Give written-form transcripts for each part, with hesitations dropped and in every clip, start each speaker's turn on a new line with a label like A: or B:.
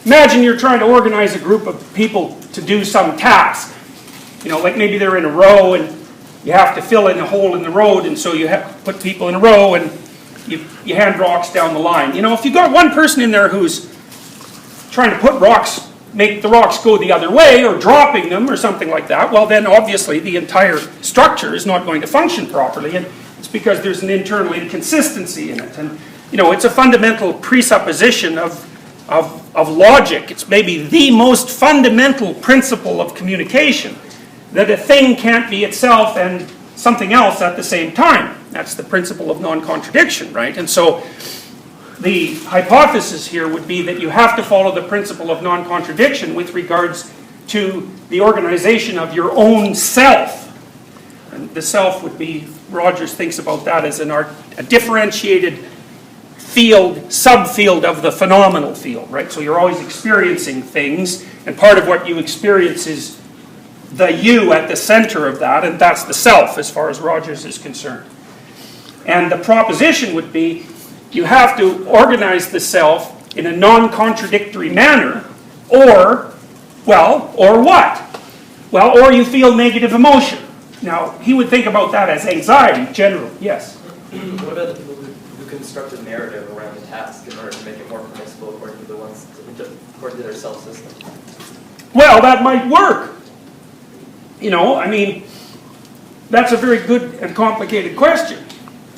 A: imagine you're trying to organize a group of people to do some task. You know, like maybe they're in a row and you have to fill in a hole in the road, and so you have to put people in a row and you hand rocks down the line. You know, if you've got one person in there who's trying to put rocks, make the rocks go the other way, or dropping them or something like that, well then obviously the entire structure is not going to function properly, and it's because there's an internal inconsistency in it. And you know, it's a fundamental presupposition of logic. It's maybe the most fundamental principle of communication, that a thing can't be itself and something else at the same time. That's the principle of non-contradiction, right? And so the hypothesis here would be that you have to follow the principle of non-contradiction with regards to the organization of your own self. And the self would be, Rogers thinks about that as a differentiated field, subfield of the phenomenal field, right? So you're always experiencing things, and part of what you experience is the you at the center of that, and that's the self as far as Rogers is concerned. And the proposition would be, you have to organize the self in a non-contradictory manner, or, well, or what? Well, or you feel negative emotion. Now, he would think about that as anxiety, generally. Yes?
B: What about the people who construct a narrative around the task in order to make it more permissible according to their self-system?
A: Well, that might work. You know, I mean, that's a very good and complicated question.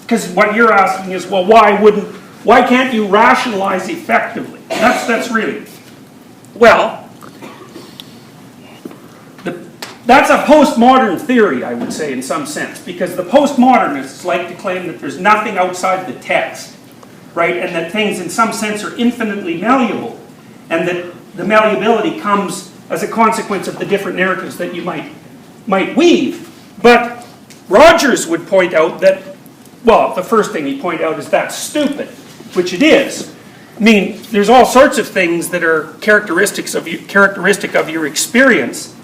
A: Because what you're asking is, well, why can't you rationalize effectively? That's really, well, that's a postmodern theory, I would say, in some sense. Because the postmodernists like to claim that there's nothing outside the text, right? And that things, in some sense, are infinitely malleable. And that the malleability comes as a consequence of the different narratives that you might weave. But Rogers would point out that, well, the first thing he'd point out is that's stupid, which it is. I mean, there's all sorts of things that are characteristic of your experience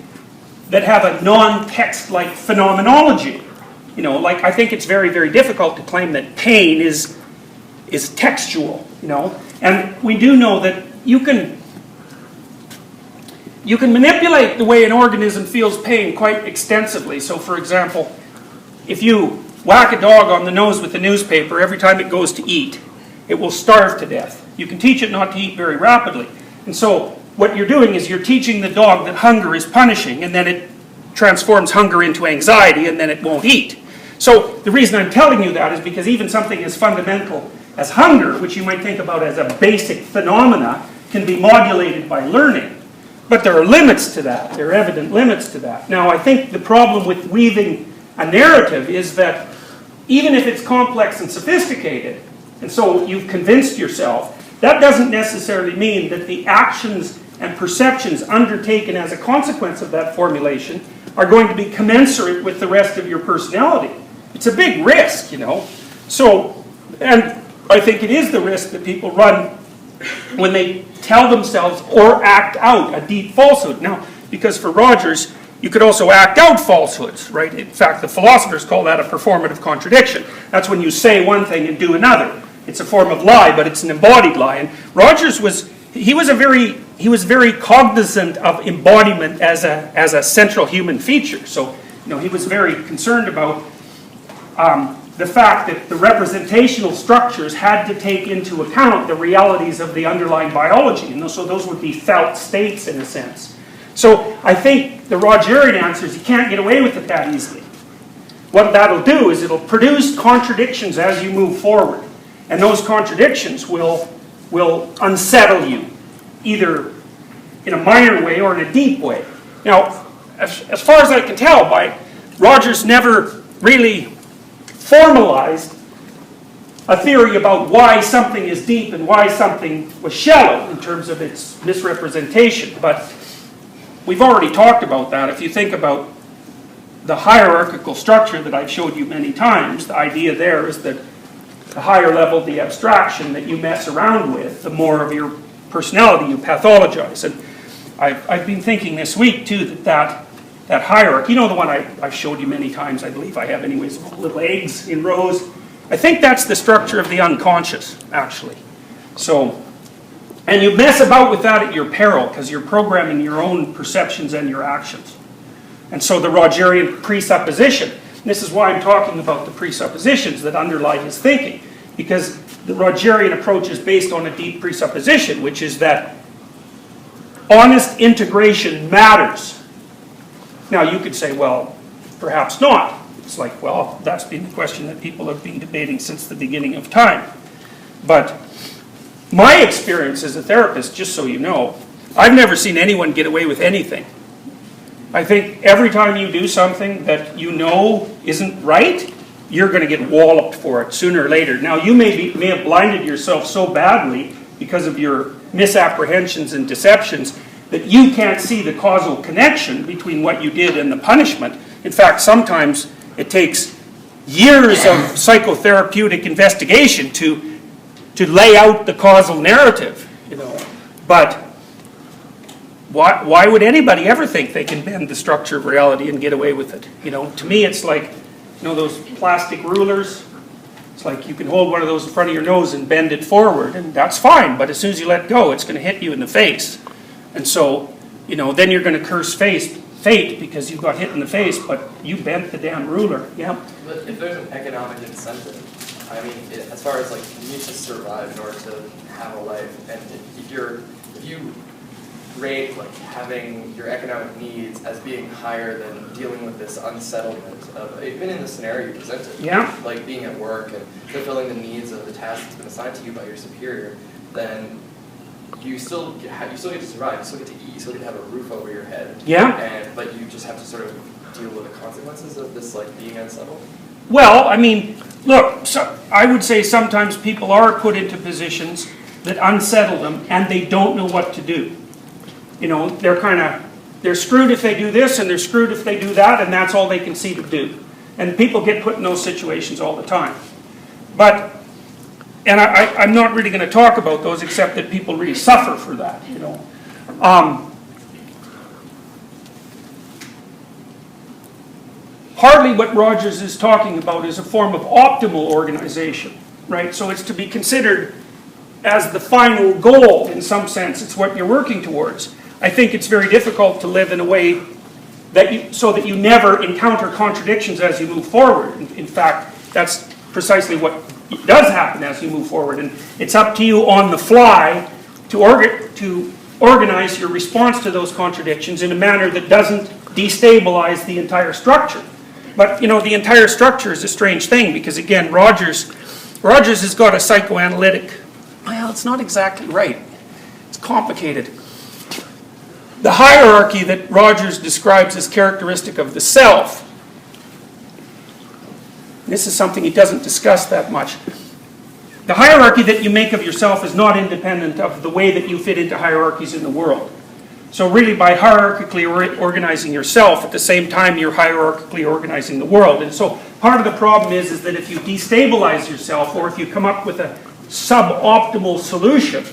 A: that have a non-text-like phenomenology. You know, like I think it's very, very difficult to claim that pain is textual, you know. And we do know that you can manipulate the way an organism feels pain quite extensively. So, for example, if you whack a dog on the nose with a newspaper every time it goes to eat, it will starve to death. You can teach it not to eat very rapidly. And so what you're doing is you're teaching the dog that hunger is punishing, and then it transforms hunger into anxiety, and then it won't eat. So the reason I'm telling you that is because even something as fundamental as hunger, which you might think about as a basic phenomena, can be modulated by learning. But there are limits to that. There are evident limits to that. Now, I think the problem with weaving a narrative is that even if it's complex and sophisticated, and so you've convinced yourself, that doesn't necessarily mean that the actions and perceptions undertaken as a consequence of that formulation are going to be commensurate with the rest of your personality. It's a big risk, you know. So, and I think it is the risk that people run when they tell themselves or act out a deep falsehood. Now, because for Rogers, you could also act out falsehoods, right? In fact, the philosophers call that a performative contradiction. That's when you say one thing and do another. It's a form of lie, but it's an embodied lie. And Rogers was very cognizant of embodiment as a central human feature. So, you know, he was very concerned about the fact that the representational structures had to take into account the realities of the underlying biology. And so those would be felt states in a sense. So I think the Rogerian answer is you can't get away with it that easily. What that'll do is it'll produce contradictions as you move forward. And those contradictions will unsettle you, either in a minor way or in a deep way. Now, as far as I can tell, Rogers never really formalized a theory about why something is deep and why something was shallow in terms of its misrepresentation. But we've already talked about that. If you think about the hierarchical structure that I've showed you many times, the idea there is that the higher level the abstraction that you mess around with, the more of your personality you pathologize. And I've been thinking this week too that hierarchy, you know, the one I've showed you many times, I believe I have anyways, little eggs in rows. I think that's the structure of the unconscious, actually. So And you mess about with that at your peril, because you're programming your own perceptions and your actions. And so the Rogerian presupposition, this is why I'm talking about the presuppositions that underlie his thinking, because the Rogerian approach is based on a deep presupposition, which is that honest integration matters. Now you could say, well, perhaps not. It's like, well, that's been the question that people have been debating since the beginning of time. But my experience as a therapist, just so you know, I've never seen anyone get away with anything. I think every time you do something that you know isn't right, you're going to get walloped for it sooner or later. Now, you may have blinded yourself so badly because of your misapprehensions and deceptions that you can't see the causal connection between what you did and the punishment. In fact, sometimes it takes years of psychotherapeutic investigation to lay out the causal narrative, you know. But why would anybody ever think they can bend the structure of reality and get away with it? You know, to me it's like, you know, those plastic rulers. It's like you can hold one of those in front of your nose and bend it forward, and that's fine, but as soon as you let go, it's going to hit you in the face. And so, you know, then you're going to curse fate because you got hit in the face, but you bent the damn ruler. Yeah.
B: But if there's an economic incentive, I mean, as far as like you need to survive in order to have a life, and if you rate like having your economic needs as being higher than dealing with this unsettlement of, even in the scenario you presented,
A: Yeah.
B: like being at work and fulfilling the needs of the task that's been assigned to you by your superior, then you still get to survive, you still get to eat, you still get to have a roof over your head.
A: Yeah.
B: But you just have to sort of deal with the consequences of this like being unsettled.
A: Well, I mean, look, so I would say sometimes people are put into positions that unsettle them and they don't know what to do. You know, they're screwed if they do this and they're screwed if they do that, and that's all they can see to do. And people get put in those situations all the time. But, and I'm not really going to talk about those except that people really suffer for that, you know. Partly what Rogers is talking about is a form of optimal organization, right? So it's to be considered as the final goal in some sense. It's what you're working towards. I think it's very difficult to live in a way so that you never encounter contradictions as you move forward. In fact, that's precisely what does happen as you move forward. And it's up to you on the fly to organize your response to those contradictions in a manner that doesn't destabilize the entire structure. But, you know, the entire structure is a strange thing because, again, Rogers has got a psychoanalytic, well, it's not exactly right. It's complicated. The hierarchy that Rogers describes as characteristic of the self, this is something he doesn't discuss that much. The hierarchy that you make of yourself is not independent of the way that you fit into hierarchies in the world. So really by hierarchically organizing yourself, at the same time you're hierarchically organizing the world. And so part of the problem is that if you destabilize yourself or if you come up with a suboptimal solution,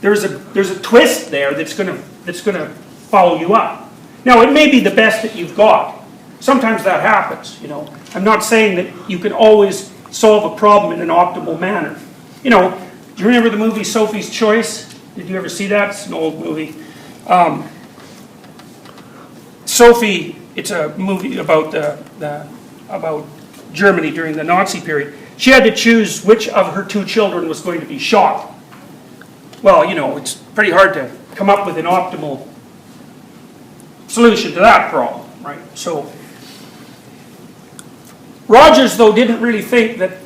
A: there's a twist there that's going to follow you up. Now it may be the best that you've got. Sometimes that happens, you know. I'm not saying that you can always solve a problem in an optimal manner. You know, do you remember the movie Sophie's Choice? Did you ever see that? It's an old movie. Sophie, it's a movie about about Germany during the Nazi period. She had to choose which of her two children was going to be shot. Well, you know, it's pretty hard to come up with an optimal solution to that problem, right? So, Rogers, though, didn't really think that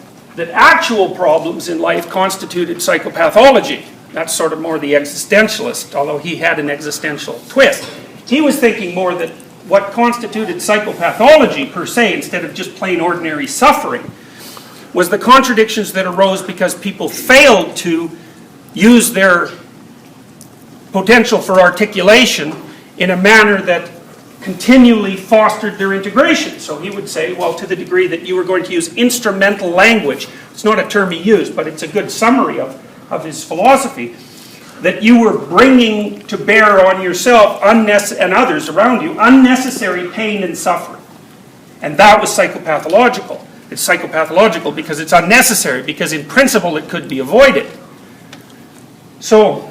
A: actual problems in life constituted psychopathology. That's sort of more the existentialist, although he had an existential twist. He was thinking more that what constituted psychopathology per se, instead of just plain ordinary suffering, was the contradictions that arose because people failed to use their potential for articulation in a manner that continually fostered their integration. So he would say, well, to the degree that you were going to use instrumental language, it's not a term he used, but it's a good summary of his philosophy, that you were bringing to bear on yourself and others around you unnecessary pain and suffering. And that was psychopathological. It's psychopathological because it's unnecessary, because in principle it could be avoided. So